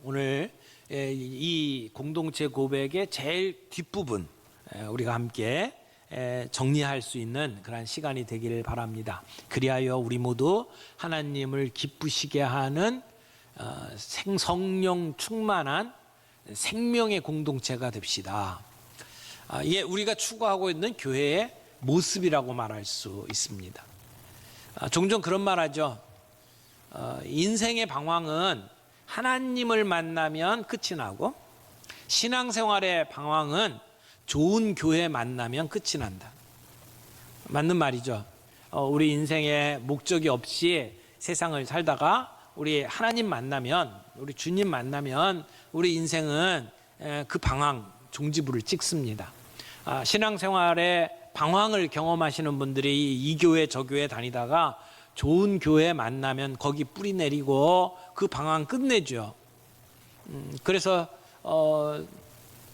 오늘 이 공동체 고백의 제일 뒷부분 우리가 함께 정리할 수 있는 그런 시간이 되기를 바랍니다. 그리하여 우리 모두 하나님을 기쁘시게 하는 성령 충만한 생명의 공동체가 됩시다. 이게 우리가 추구하고 있는 교회의 모습이라고 말할 수 있습니다. 종종 그런 말 하죠. 인생의 방황은 하나님을 만나면 끝이 나고 신앙생활의 방황은 좋은 교회 만나면 끝이 난다. 맞는 말이죠. 우리 인생에 목적이 없이 세상을 살다가 우리 하나님 만나면, 우리 주님 만나면 우리 인생은 그 방황 종지부를 찍습니다. 신앙생활의 방황을 경험하시는 분들이 이 교회 저 교회 다니다가 좋은 교회 만나면 거기 뿌리 내리고 그 방황 끝내죠. 그래서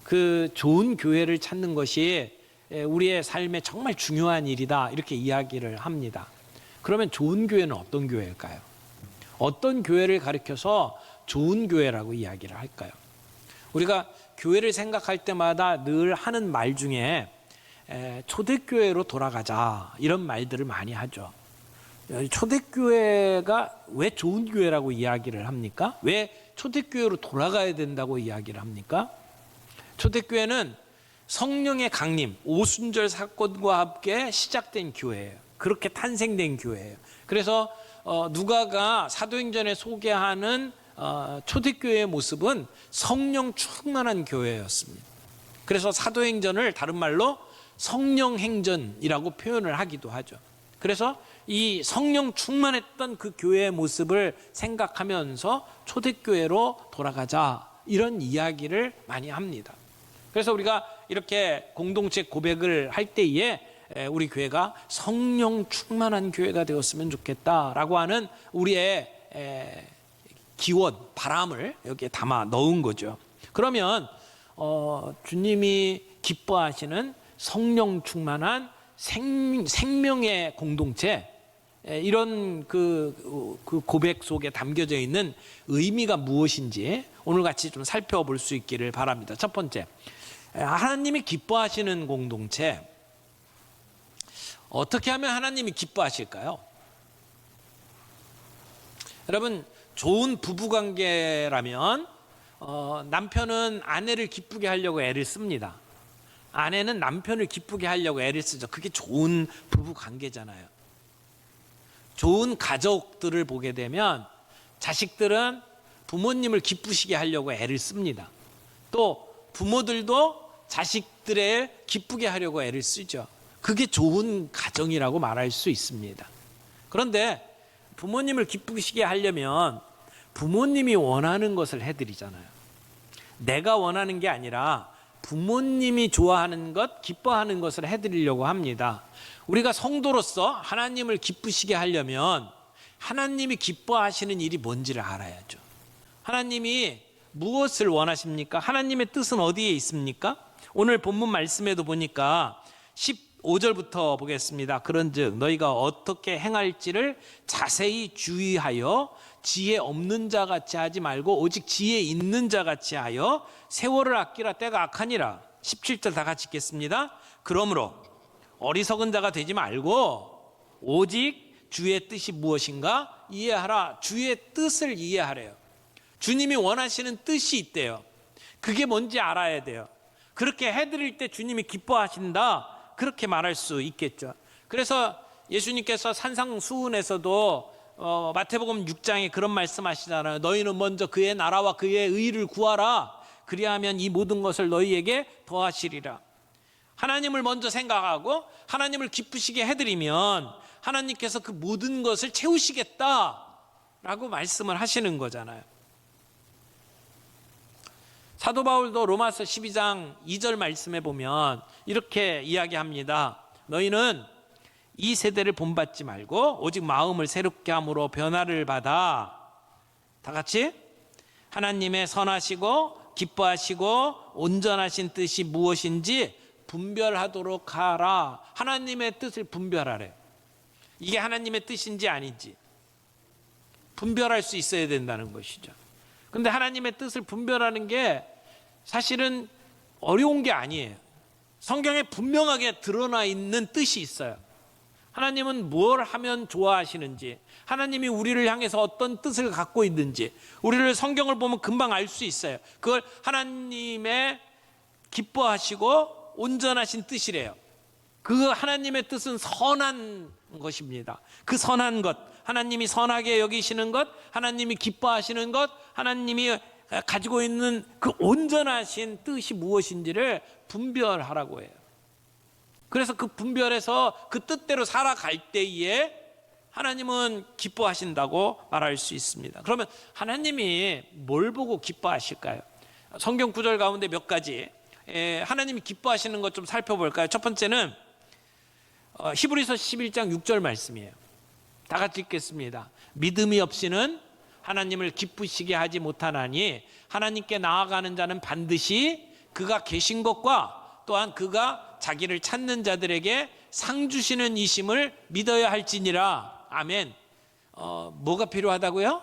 그 좋은 교회를 찾는 것이 우리의 삶에 정말 중요한 일이다, 이렇게 이야기를 합니다. 그러면 좋은 교회는 어떤 교회일까요? 어떤 교회를 가리켜서 좋은 교회라고 이야기를 할까요? 우리가 교회를 생각할 때마다 늘 하는 말 중에 초대교회로 돌아가자, 이런 말들을 많이 하죠. 초대교회가 왜 좋은 교회라고 이야기를 합니까? 왜 초대교회로 돌아가야 된다고 이야기를 합니까? 초대교회는 성령의 강림, 오순절 사건과 함께 시작된 교회예요. 그렇게 탄생된 교회예요. 그래서 누가가 사도행전에 소개하는 초대교회의 모습은 성령 충만한 교회였습니다. 그래서 사도행전을 다른 말로 성령행전이라고 표현을 하기도 하죠. 그래서 이 성령 충만했던 그 교회의 모습을 생각하면서 초대교회로 돌아가자, 이런 이야기를 많이 합니다. 그래서 우리가 이렇게 공동체 고백을 할 때에 우리 교회가 성령 충만한 교회가 되었으면 좋겠다라고 하는 우리의 기원, 바람을 여기에 담아 넣은 거죠. 그러면 주님이 기뻐하시는 성령 충만한 생명의 공동체, 이런 그 고백 속에 담겨져 있는 의미가 무엇인지 오늘 같이 좀 살펴볼 수 있기를 바랍니다. 첫 번째, 하나님이 기뻐하시는 공동체. 어떻게 하면 하나님이 기뻐하실까요? 여러분, 좋은 부부관계라면 남편은 아내를 기쁘게 하려고 애를 씁니다. 아내는 남편을 기쁘게 하려고 애를 쓰죠. 그게 좋은 부부관계잖아요. 좋은 가족들을 보게 되면 자식들은 부모님을 기쁘시게 하려고 애를 씁니다. 또 부모들도 자식들을 기쁘게 하려고 애를 쓰죠. 그게 좋은 가정이라고 말할 수 있습니다. 그런데 부모님을 기쁘시게 하려면 부모님이 원하는 것을 해드리잖아요. 내가 원하는 게 아니라 부모님이 좋아하는 것, 기뻐하는 것을 해드리려고 합니다. 우리가 성도로서 하나님을 기쁘시게 하려면 하나님이 기뻐하시는 일이 뭔지를 알아야죠. 하나님이 무엇을 원하십니까? 하나님의 뜻은 어디에 있습니까? 오늘 본문 말씀에도 보니까 15절부터 보겠습니다. 그런즉 너희가 어떻게 행할지를 자세히 주의하여 지혜 없는 자 같이 하지 말고 오직 지혜 있는 자 같이 하여 세월을 아끼라, 때가 악하니라. 17절 다 같이 읽겠습니다. 그러므로 어리석은 자가 되지 말고 오직 주의 뜻이 무엇인가 이해하라. 주의 뜻을 이해하래요. 주님이 원하시는 뜻이 있대요. 그게 뭔지 알아야 돼요. 그렇게 해드릴 때 주님이 기뻐하신다, 그렇게 말할 수 있겠죠. 그래서 예수님께서 산상수훈에서도 마태복음 6장에 그런 말씀하시잖아요. 너희는 먼저 그의 나라와 그의 의를 구하라. 그리하면 이 모든 것을 너희에게 더하시리라. 하나님을 먼저 생각하고 하나님을 기쁘시게 해드리면 하나님께서 그 모든 것을 채우시겠다라고 말씀을 하시는 거잖아요. 사도 바울도 로마서 12장 2절 말씀에 보면 이렇게 이야기합니다. 너희는 이 세대를 본받지 말고 오직 마음을 새롭게 함으로 변화를 받아, 다 같이, 하나님의 선하시고 기뻐하시고 온전하신 뜻이 무엇인지 분별하도록 하라. 하나님의 뜻을 분별하래요. 이게 하나님의 뜻인지 아닌지 분별할 수 있어야 된다는 것이죠. 그런데 하나님의 뜻을 분별하는 게 사실은 어려운 게 아니에요. 성경에 분명하게 드러나 있는 뜻이 있어요. 하나님은 뭘 하면 좋아하시는지, 하나님이 우리를 향해서 어떤 뜻을 갖고 있는지 우리를 성경을 보면 금방 알 수 있어요. 그걸 하나님의 기뻐하시고 온전하신 뜻이래요. 그 하나님의 뜻은 선한 것입니다. 그 선한 것, 하나님이 선하게 여기시는 것, 하나님이 기뻐하시는 것, 하나님이 가지고 있는 그 온전하신 뜻이 무엇인지를 분별하라고 해요. 그래서 그 분별해서 그 뜻대로 살아갈 때에 하나님은 기뻐하신다고 말할 수 있습니다. 그러면 하나님이 뭘 보고 기뻐하실까요? 성경 구절 가운데 몇 가지 하나님이 기뻐하시는 것 좀 살펴볼까요? 첫 번째는 히브리서 11장 6절 말씀이에요. 다 같이 읽겠습니다. 믿음이 없이는 하나님을 기쁘시게 하지 못하나니 하나님께 나아가는 자는 반드시 그가 계신 것과 또한 그가 자기를 찾는 자들에게 상 주시는 이심을 믿어야 할지니라. 아멘. 뭐가 필요하다고요?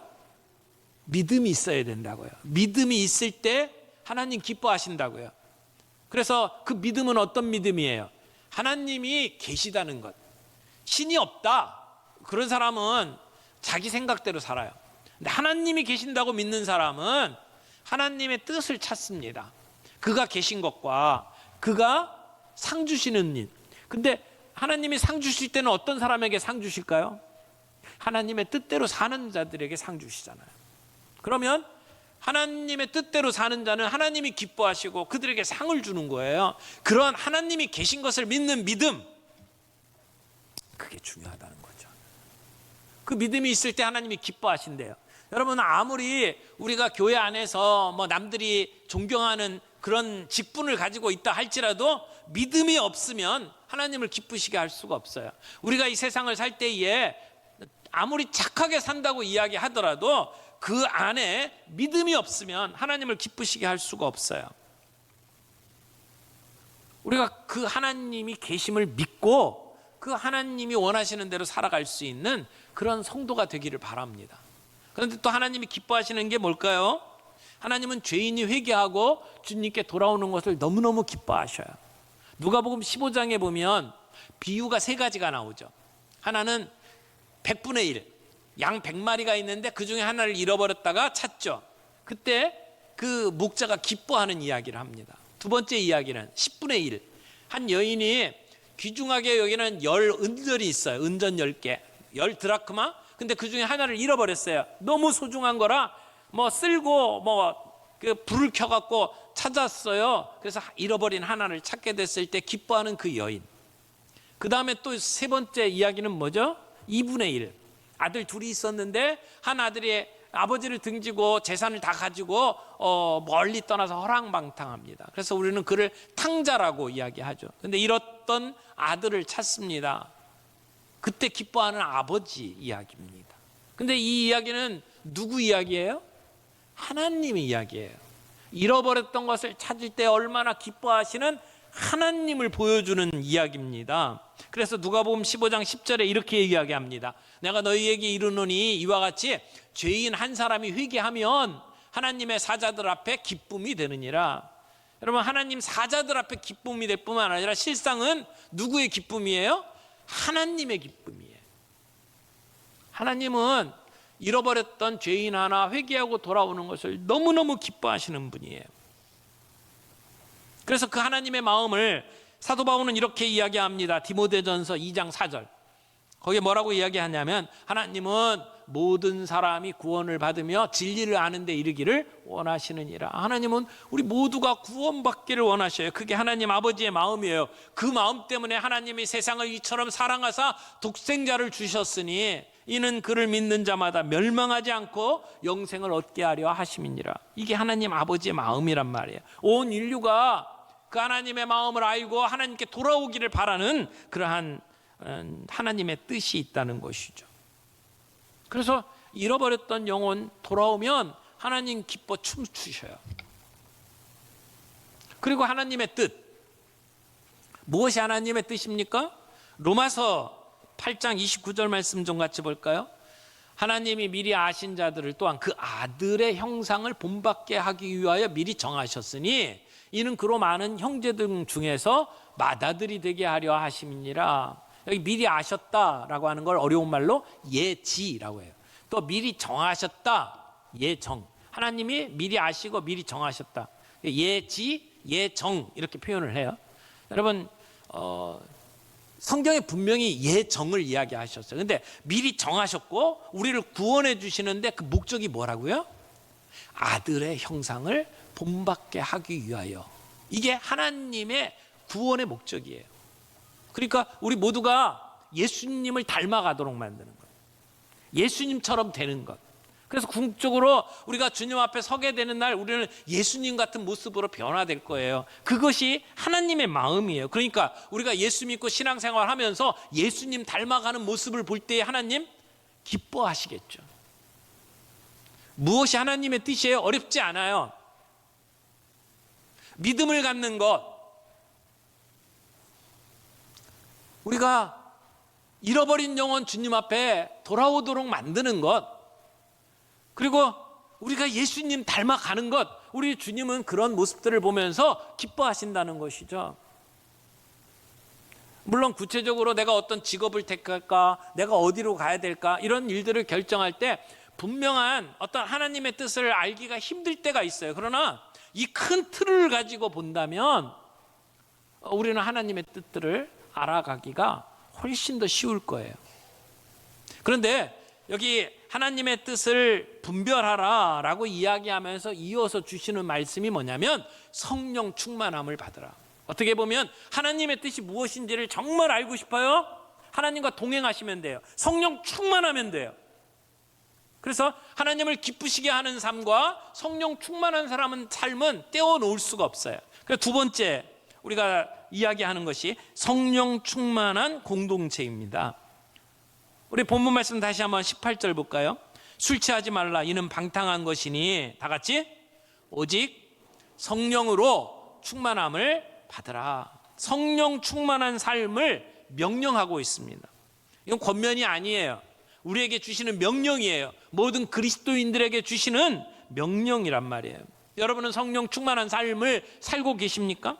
믿음이 있어야 된다고요. 믿음이 있을 때 하나님 기뻐하신다고요. 그래서 그 믿음은 어떤 믿음이에요? 하나님이 계시다는 것. 신이 없다. 그런 사람은 자기 생각대로 살아요. 근데 하나님이 계신다고 믿는 사람은 하나님의 뜻을 찾습니다. 그가 계신 것과 그가 상 주시는 일. 근데 하나님이 상 주실 때는 어떤 사람에게 상 주실까요? 하나님의 뜻대로 사는 자들에게 상 주시잖아요. 그러면 하나님의 뜻대로 사는 자는 하나님이 기뻐하시고 그들에게 상을 주는 거예요. 그런 하나님이 계신 것을 믿는 믿음, 그게 중요하다는 거죠. 그 믿음이 있을 때 하나님이 기뻐하신대요. 여러분, 아무리 우리가 교회 안에서 뭐 남들이 존경하는 그런 직분을 가지고 있다 할지라도 믿음이 없으면 하나님을 기쁘시게 할 수가 없어요. 우리가 이 세상을 살 때에 아무리 착하게 산다고 이야기하더라도 그 안에 믿음이 없으면 하나님을 기쁘시게 할 수가 없어요. 우리가 그 하나님이 계심을 믿고 그 하나님이 원하시는 대로 살아갈 수 있는 그런 성도가 되기를 바랍니다. 그런데 또 하나님이 기뻐하시는 게 뭘까요? 하나님은 죄인이 회개하고 주님께 돌아오는 것을 너무너무 기뻐하셔요. 누가복음 15장에 보면 비유가 세 가지가 나오죠. 하나는 100분의 1, 양 100마리가 있는데 그 중에 하나를 잃어버렸다가 찾죠. 그때 그 목자가 기뻐하는 이야기를 합니다. 두 번째 이야기는 10분의 1, 한 여인이 귀중하게 여기는 10 은전이 있어요. 은전 10개, 10 드라크마. 근데 그 중에 하나를 잃어버렸어요. 너무 소중한 거라 쓸고 그 불을 켜갖고 찾았어요. 그래서 잃어버린 하나를 찾게 됐을 때 기뻐하는 그 여인. 그 다음에 또 세 번째 이야기는 뭐죠? 2분의 1. 아들 둘이 있었는데 한 아들이 아버지를 등지고 재산을 다 가지고 멀리 떠나서 허랑방탕합니다. 그래서 우리는 그를 탕자라고 이야기하죠. 근데 잃었던 아들을 찾습니다. 그때 기뻐하는 아버지 이야기입니다. 근데 이 이야기는 누구 이야기예요? 하나님의 이야기예요. 잃어버렸던 것을 찾을 때 얼마나 기뻐하시는 하나님을 보여주는 이야기입니다. 그래서 누가복음 15장 10절에 이렇게 이야기합니다. 내가 너희에게 이르노니 이와 같이 죄인 한 사람이 회개하면 하나님의 사자들 앞에 기쁨이 되느니라. 여러분, 하나님 사자들 앞에 기쁨이 될 뿐만 아니라 실상은 누구의 기쁨이에요? 하나님의 기쁨이에요. 하나님은 잃어버렸던 죄인 하나 회개하고 돌아오는 것을 너무너무 기뻐하시는 분이에요. 그래서 그 하나님의 마음을 사도 바울은 이렇게 이야기합니다. 디모데전서 2장 4절. 거기에 뭐라고 이야기하냐면 하나님은 모든 사람이 구원을 받으며 진리를 아는 데 이르기를 원하시느니라. 하나님은 우리 모두가 구원받기를 원하셔요. 그게 하나님 아버지의 마음이에요. 그 마음 때문에 하나님이 세상을 이처럼 사랑하사 독생자를 주셨으니 이는 그를 믿는 자마다 멸망하지 않고 영생을 얻게 하려 하심이니라. 이게 하나님 아버지의 마음이란 말이에요. 온 인류가 그 하나님의 마음을 알고 하나님께 돌아오기를 바라는 그러한 하나님의 뜻이 있다는 것이죠. 그래서 잃어버렸던 영혼 돌아오면 하나님 기뻐 춤추셔요. 그리고 하나님의 뜻, 무엇이 하나님의 뜻입니까? 로마서 8장 29절 말씀 좀 같이 볼까요? 하나님이 미리 아신 자들을 또한 그 아들의 형상을 본받게 하기 위하여 미리 정하셨으니 이는 그로 많은 형제들 중에서 맏아들이 되게 하려 하심이니라. 여기 미리 아셨다라고 하는 걸 어려운 말로 예지라고 해요. 또 미리 정하셨다, 예정. 하나님이 미리 아시고 미리 정하셨다. 예지, 예정 이렇게 표현을 해요. 여러분 성경에 분명히 예정을 이야기하셨어요. 근데 미리 정하셨고 우리를 구원해 주시는데 그 목적이 뭐라고요? 아들의 형상을 본받게 하기 위하여. 이게 하나님의 구원의 목적이에요. 그러니까 우리 모두가 예수님을 닮아가도록 만드는 것, 예수님처럼 되는 것. 그래서 궁극적으로 우리가 주님 앞에 서게 되는 날 우리는 예수님 같은 모습으로 변화될 거예요. 그것이 하나님의 마음이에요. 그러니까 우리가 예수 믿고 신앙생활 하면서 예수님 닮아가는 모습을 볼 때 하나님 기뻐하시겠죠. 무엇이 하나님의 뜻이에요? 어렵지 않아요. 믿음을 갖는 것, 우리가 잃어버린 영혼 주님 앞에 돌아오도록 만드는 것, 그리고 우리가 예수님 닮아가는 것, 우리 주님은 그런 모습들을 보면서 기뻐하신다는 것이죠. 물론 구체적으로 내가 어떤 직업을 택할까, 내가 어디로 가야 될까, 이런 일들을 결정할 때 분명한 어떤 하나님의 뜻을 알기가 힘들 때가 있어요. 그러나 이 큰 틀을 가지고 본다면 우리는 하나님의 뜻들을 알아가기가 훨씬 더 쉬울 거예요. 그런데 여기 하나님의 뜻을 분별하라 라고 이야기하면서 이어서 주시는 말씀이 뭐냐면 성령 충만함을 받으라. 어떻게 보면 하나님의 뜻이 무엇인지를 정말 알고 싶어요? 하나님과 동행하시면 돼요. 성령 충만하면 돼요. 그래서 하나님을 기쁘시게 하는 삶과 성령 충만한 삶은 떼어놓을 수가 없어요. 그래서 두 번째 우리가 이야기하는 것이 성령 충만한 공동체입니다. 우리 본문 말씀 다시 한번 18절 볼까요? 술 취하지 말라, 이는 방탕한 것이니, 다 같이 오직 성령으로 충만함을 받으라. 성령 충만한 삶을 명령하고 있습니다. 이건 권면이 아니에요. 우리에게 주시는 명령이에요. 모든 그리스도인들에게 주시는 명령이란 말이에요. 여러분은 성령 충만한 삶을 살고 계십니까?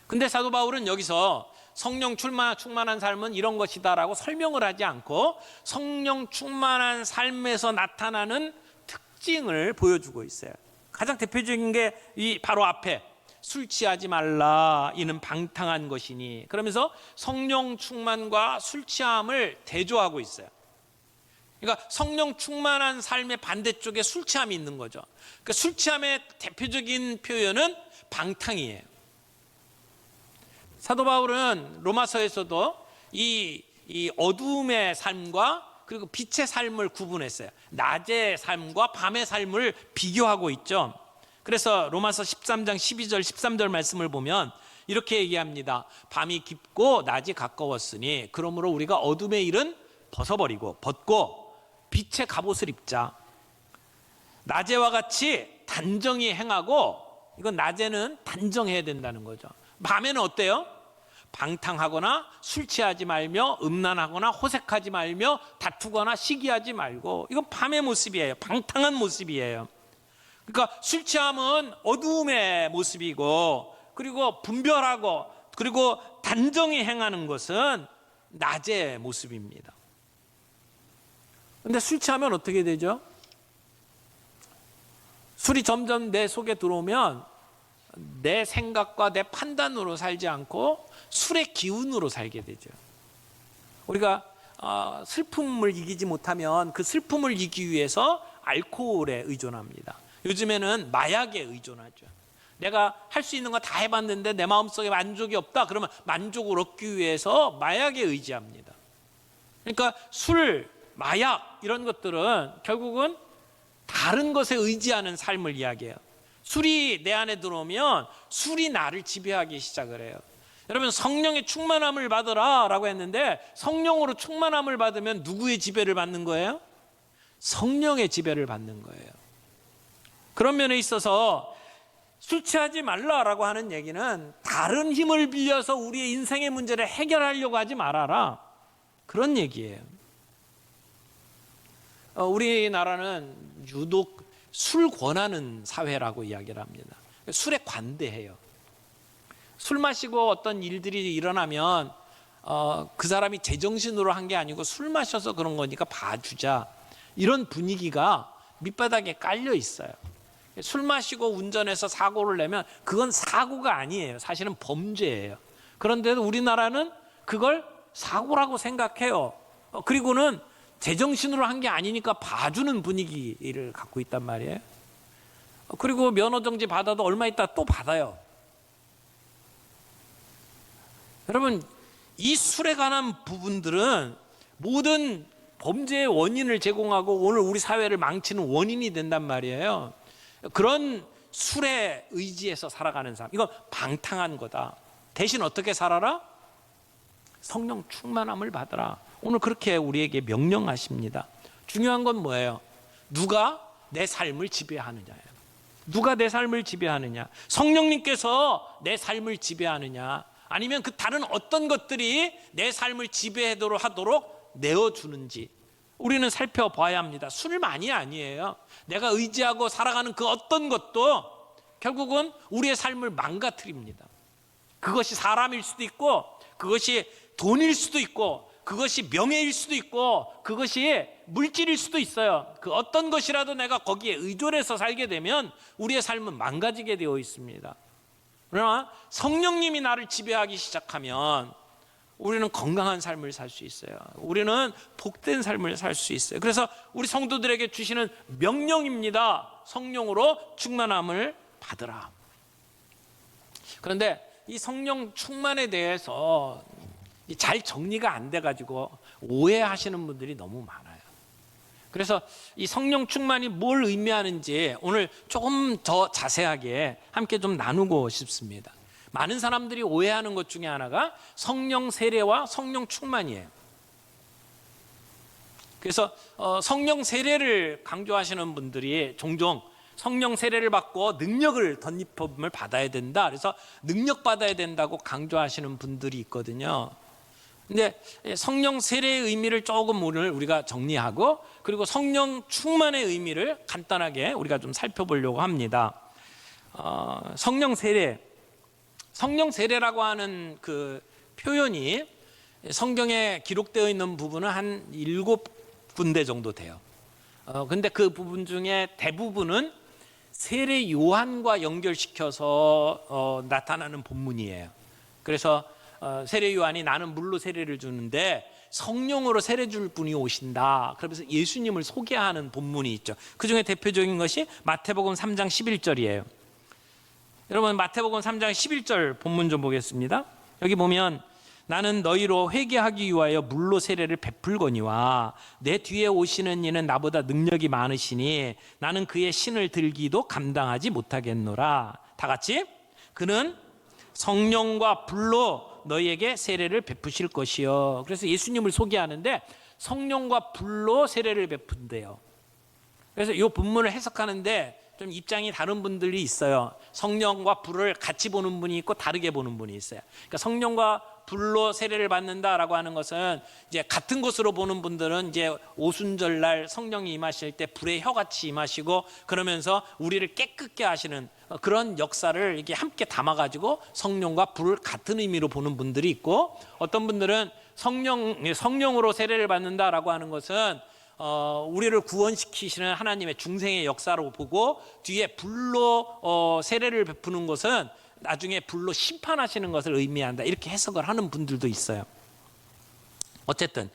근데 사도 바울은 여기서 성령 충만한 삶은 이런 것이다라고 설명을 하지 않고 성령 충만한 삶에서 나타나는 특징을 보여주고 있어요. 가장 대표적인 게 이 바로 앞에 술 취하지 말라, 이는 방탕한 것이니, 그러면서 성령 충만과 술 취함을 대조하고 있어요. 그러니까 성령 충만한 삶의 반대쪽에 술 취함이 있는 거죠. 그러니까 술 취함의 대표적인 표현은 방탕이에요. 사도 바울은 로마서에서도 이 어두움의 삶과 그리고 빛의 삶을 구분했어요. 낮의 삶과 밤의 삶을 비교하고 있죠. 그래서 로마서 13장 12절 13절 말씀을 보면 이렇게 얘기합니다. 밤이 깊고 낮이 가까웠으니 그러므로 우리가 어둠의 일은 벗고 빛의 갑옷을 입자. 낮에와 같이 단정히 행하고, 이건 낮에는 단정해야 된다는 거죠. 밤에는 어때요? 방탕하거나 술 취하지 말며 음란하거나 호색하지 말며 다투거나 시기하지 말고, 이건 밤의 모습이에요. 방탕한 모습이에요. 그러니까 술 취함은 어두움의 모습이고, 그리고 분별하고, 그리고 단정히 행하는 것은 낮의 모습입니다. 그런데 술 취하면 어떻게 되죠? 술이 점점 내 속에 들어오면 내 생각과 내 판단으로 살지 않고 술의 기운으로 살게 되죠. 우리가 슬픔을 이기지 못하면 그 슬픔을 이기기 위해서 알코올에 의존합니다. 요즘에는 마약에 의존하죠. 내가 할 수 있는 거 다 해봤는데 내 마음속에 만족이 없다, 그러면 만족을 얻기 위해서 마약에 의지합니다. 그러니까 술, 마약 이런 것들은 결국은 다른 것에 의지하는 삶을 이야기해요. 술이 내 안에 들어오면 술이 나를 지배하기 시작을 해요. 여러분, 성령의 충만함을 받으라 라고 했는데, 성령으로 충만함을 받으면 누구의 지배를 받는 거예요? 성령의 지배를 받는 거예요. 그런 면에 있어서 술 취하지 말라라고 하는 얘기는 다른 힘을 빌려서 우리의 인생의 문제를 해결하려고 하지 말아라, 그런 얘기예요. 우리나라는 유독 술 권하는 사회라고 이야기를 합니다. 술에 관대해요. 술 마시고 어떤 일들이 일어나면 그 사람이 제정신으로 한 게 아니고 술 마셔서 그런 거니까 봐주자, 이런 분위기가 밑바닥에 깔려 있어요. 술 마시고 운전해서 사고를 내면 그건 사고가 아니에요. 사실은 범죄예요. 그런데도 우리나라는 그걸 사고라고 생각해요. 그리고는 제정신으로 한 게 아니니까 봐주는 분위기를 갖고 있단 말이에요. 그리고 면허정지 받아도 얼마 있다 또 받아요. 여러분, 이 술에 관한 부분들은 모든 범죄의 원인을 제공하고 오늘 우리 사회를 망치는 원인이 된단 말이에요. 그런 술에 의지해서 살아가는 사람, 이건 방탕한 거다. 대신 어떻게 살아라? 성령 충만함을 받으라. 오늘 그렇게 우리에게 명령하십니다. 중요한 건 뭐예요? 누가 내 삶을 지배하느냐예요. 누가 내 삶을 지배하느냐? 성령님께서 내 삶을 지배하느냐? 아니면 그 다른 어떤 것들이 내 삶을 지배하도록 내어주는지 우리는 살펴봐야 합니다. 술만이 아니에요. 내가 의지하고 살아가는 그 어떤 것도 결국은 우리의 삶을 망가뜨립니다. 그것이 사람일 수도 있고, 그것이 돈일 수도 있고, 그것이 명예일 수도 있고, 그것이 물질일 수도 있어요. 그 어떤 것이라도 내가 거기에 의존해서 살게 되면 우리의 삶은 망가지게 되어 있습니다. 그러나 성령님이 나를 지배하기 시작하면 우리는 건강한 삶을 살 수 있어요. 우리는 복된 삶을 살 수 있어요. 그래서 우리 성도들에게 주시는 명령입니다. 성령으로 충만함을 받으라. 그런데 이 성령 충만에 대해서 잘 정리가 안 돼가지고 오해하시는 분들이 너무 많아요. 그래서 이 성령 충만이 뭘 의미하는지 오늘 조금 더 자세하게 함께 좀 나누고 싶습니다. 많은 사람들이 오해하는 것 중에 하나가 성령 세례와 성령 충만이에요. 그래서 성령 세례를 강조하시는 분들이 종종 성령 세례를 받고 능력을 덧입음을 받아야 된다, 그래서 능력 받아야 된다고 강조하시는 분들이 있거든요. 근데 성령 세례의 의미를 조금 오늘 우리가 정리하고, 그리고 성령 충만의 의미를 간단하게 우리가 좀 살펴보려고 합니다. 성령 세례라고 하는 그 표현이 성경에 기록되어 있는 부분은 한 7군데 정도 돼요. 근데 그 부분 중에 대부분은 세례 요한과 연결시켜서 나타나는 본문이에요. 그래서 세례 요한이 나는 물로 세례를 주는데 성령으로 세례 줄 분이 오신다, 그러면서 예수님을 소개하는 본문이 있죠. 그 중에 대표적인 것이 마태복음 3장 11절이에요. 여러분, 마태복음 3장 11절 본문 좀 보겠습니다. 여기 보면 나는 너희로 회개하기 위하여 물로 세례를 베풀거니와 내 뒤에 오시는 이는 나보다 능력이 많으시니 나는 그의 신을 들기도 감당하지 못하겠노라. 다 같이, 그는 성령과 불로 너희에게 세례를 베푸실 것이요. 그래서 예수님을 소개하는데 성령과 불로 세례를 베푼대요. 그래서 이 본문을 해석하는데 좀 입장이 다른 분들이 있어요. 성령과 불을 같이 보는 분이 있고 다르게 보는 분이 있어요. 그러니까 성령과 불로 세례를 받는다라고 하는 것은 이제 같은 것으로 보는 분들은 이제 오순절날 성령이 임하실 때 불의 혀같이 임하시고 그러면서 우리를 깨끗게 하시는 그런 역사를 이렇게 함께 담아가지고 성령과 불 같은 의미로 보는 분들이 있고, 어떤 분들은 성령으로 세례를 받는다라고 하는 것은 우리를 구원시키시는 하나님의 중생의 역사로 보고, 뒤에 불로 세례를 베푸는 것은 나중에 불로 심판하시는 것을 의미한다, 이렇게 해석을 하는 분들도 있어요. 어쨌든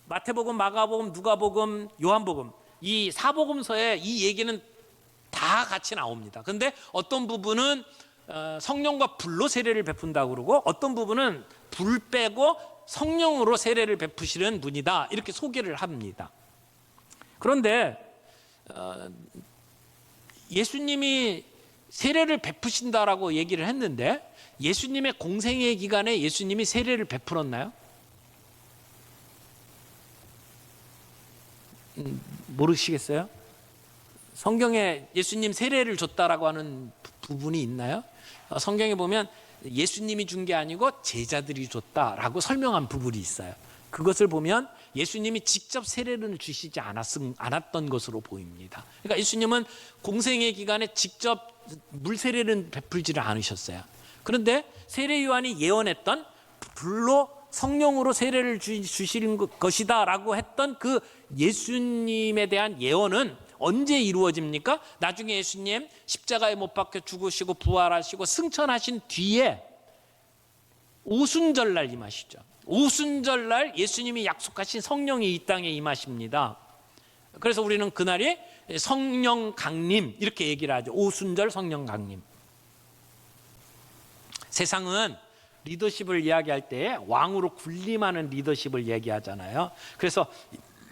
마태복음, 마가복음, 누가복음, 요한복음, 이 사복음서에 이 얘기는 다 같이 나옵니다. 그런데 어떤 부분은 성령과 불로 세례를 베푼다고 그러고, 어떤 부분은 불 빼고 성령으로 세례를 베푸시는 분이다, 이렇게 소개를 합니다. 그런데 예수님이 세례를 베푸신다라고 얘기를 했는데 예수님의 공생애 기간에 예수님이 세례를 베풀었나요? 모르시겠어요? 성경에 예수님 세례를 줬다라고 하는 부분이 있나요? 성경에 보면 예수님이 준 게 아니고 제자들이 줬다라고 설명한 부분이 있어요. 그것을 보면 예수님이 직접 세례를 주시지 않았던 것으로 보입니다. 그러니까 예수님은 공생의 기간에 직접 물 세례는 베풀지를 않으셨어요. 그런데 세례 요한이 예언했던 불로 성령으로 세례를 주실 것이다 라고 했던 그 예수님에 대한 예언은 언제 이루어집니까? 나중에 예수님 십자가에 못 박혀 죽으시고 부활하시고 승천하신 뒤에 오순절날 임하시죠. 오순절날 예수님이 약속하신 성령이 이 땅에 임하십니다. 그래서 우리는 그날이 성령 강림 이렇게 얘기를 하죠. 오순절 성령 강림. 세상은 리더십을 이야기할 때 왕으로 군림하는 리더십을 얘기하잖아요. 그래서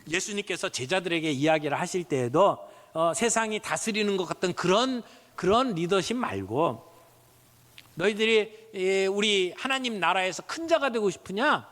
예수님께서 제자들에게 이야기를 하실 때에도 세상이 다스리는 것 같던 그런 리더십 말고, 너희들이 우리 하나님 나라에서 큰 자가 되고 싶으냐?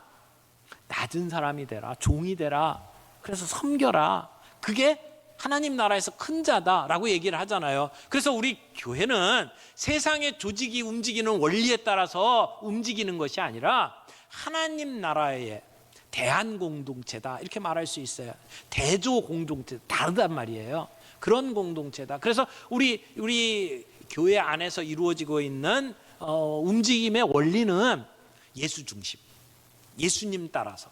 낮은 사람이 되라, 종이 되라, 그래서 섬겨라. 그게 하나님 나라에서 큰 자다라고 얘기를 하잖아요. 그래서 우리 교회는 세상의 조직이 움직이는 원리에 따라서 움직이는 것이 아니라 하나님 나라의 대한 공동체다 이렇게 말할 수 있어요. 대조 공동체, 다르단 말이에요. 그런 공동체다. 그래서 우리 교회 안에서 이루어지고 있는 움직임의 원리는 예수 중심, 예수님 따라서.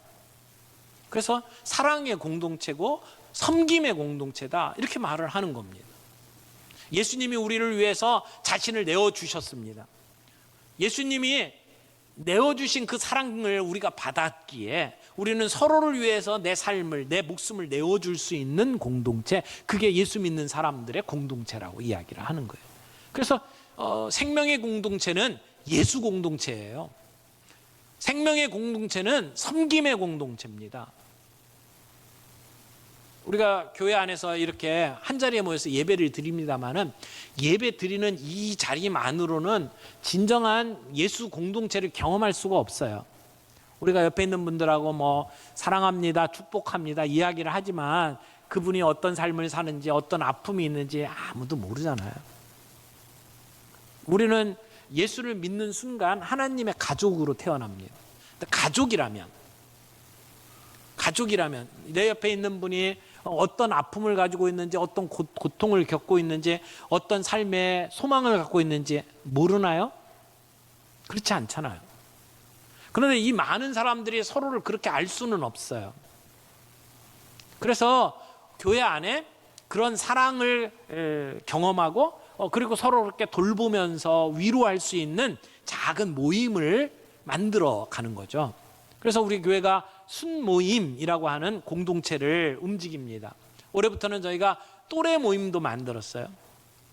그래서 사랑의 공동체고 섬김의 공동체다 이렇게 말을 하는 겁니다. 예수님이 우리를 위해서 자신을 내어주셨습니다. 예수님이 내어주신 그 사랑을 우리가 받았기에 우리는 서로를 위해서 내 삶을, 내 목숨을 내어줄 수 있는 공동체, 그게 예수 믿는 사람들의 공동체라고 이야기를 하는 거예요. 그래서 생명의 공동체는 예수 공동체예요. 생명의 공동체는 섬김의 공동체입니다. 우리가 교회 안에서 이렇게 한자리에 모여서 예배를 드립니다마는 예배 드리는 이 자리만으로는 진정한 예수 공동체를 경험할 수가 없어요. 우리가 옆에 있는 분들하고 뭐 사랑합니다, 축복합니다 이야기를 하지만 그분이 어떤 삶을 사는지, 어떤 아픔이 있는지 아무도 모르잖아요. 우리는 예수를 믿는 순간 하나님의 가족으로 태어납니다. 가족이라면 내 옆에 있는 분이 어떤 아픔을 가지고 있는지, 어떤 고통을 겪고 있는지, 어떤 삶의 소망을 갖고 있는지 모르나요? 그렇지 않잖아요. 그런데 이 많은 사람들이 서로를 그렇게 알 수는 없어요. 그래서 교회 안에 그런 사랑을 경험하고 그리고 서로 그렇게 돌보면서 위로할 수 있는 작은 모임을 만들어 가는 거죠. 그래서 우리 교회가 순모임이라고 하는 공동체를 움직입니다. 올해부터는 저희가 또래 모임도 만들었어요.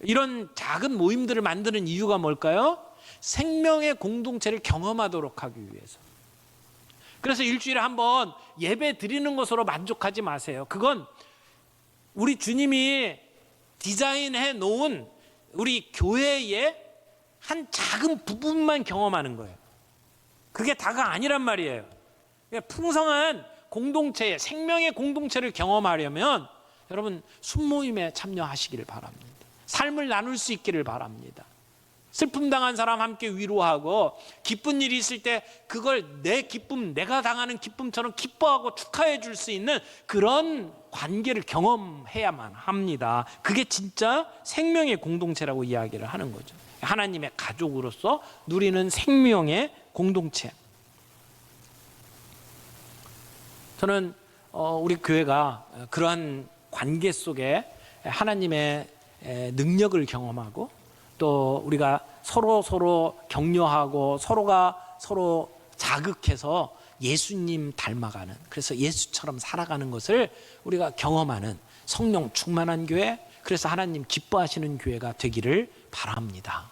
이런 작은 모임들을 만드는 이유가 뭘까요? 생명의 공동체를 경험하도록 하기 위해서. 그래서 일주일에 한 번 예배 드리는 것으로 만족하지 마세요. 그건 우리 주님이 디자인해 놓은 우리 교회의 한 작은 부분만 경험하는 거예요. 그게 다가 아니란 말이에요. 풍성한 공동체의 생명의 공동체를 경험하려면 여러분 순모임에 참여하시기를 바랍니다. 삶을 나눌 수 있기를 바랍니다. 슬픔 당한 사람 함께 위로하고, 기쁜 일이 있을 때 그걸 내 기쁨, 내가 당하는 기쁨처럼 기뻐하고 축하해 줄 수 있는 그런 관계를 경험해야만 합니다. 그게 진짜 생명의 공동체라고 이야기를 하는 거죠. 하나님의 가족으로서 누리는 생명의 공동체. 저는 우리 교회가 그러한 관계 속에 하나님의 능력을 경험하고, 또 우리가 서로 격려하고 서로가 서로 자극해서 예수님 닮아가는, 그래서 예수처럼 살아가는 것을 우리가 경험하는 성령 충만한 교회, 그래서 하나님 기뻐하시는 교회가 되기를 바랍니다.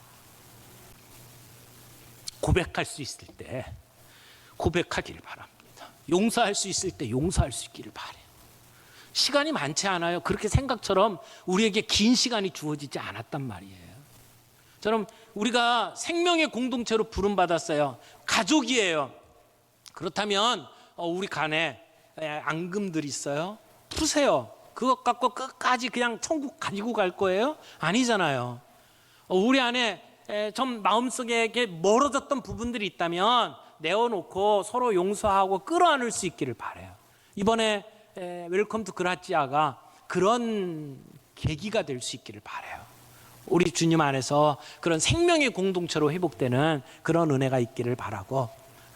고백할 수 있을 때 고백하기를 바랍니다. 용서할 수 있을 때 용서할 수 있기를 바라요. 시간이 많지 않아요. 그렇게 생각처럼 우리에게 긴 시간이 주어지지 않았단 말이에요. 저는 우리가 생명의 공동체로 부름받았어요. 가족이에요. 그렇다면 우리 간에 앙금들 있어요? 푸세요. 그것 갖고 끝까지 그냥 천국 가지고 갈 거예요? 아니잖아요. 우리 안에 좀 마음속에 멀어졌던 부분들이 있다면 내어놓고 서로 용서하고 끌어안을 수 있기를 바라요. 이번에 웰컴 투 그라치아가 그런 계기가 될 수 있기를 바라요. 우리 주님 안에서 그런 생명의 공동체로 회복되는 그런 은혜가 있기를 바라고,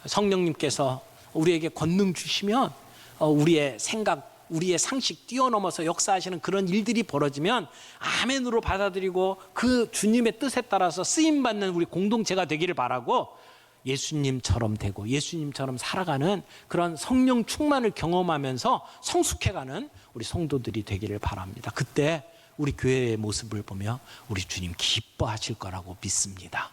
성령님께서 우리에게 권능 주시면 우리의 생각, 우리의 상식 뛰어넘어서 역사하시는 그런 일들이 벌어지면 아멘으로 받아들이고 그 주님의 뜻에 따라서 쓰임받는 우리 공동체가 되기를 바라고, 예수님처럼 되고 예수님처럼 살아가는 그런 성령 충만을 경험하면서 성숙해가는 우리 성도들이 되기를 바랍니다. 그때 우리 교회의 모습을 보며 우리 주님 기뻐하실 거라고 믿습니다.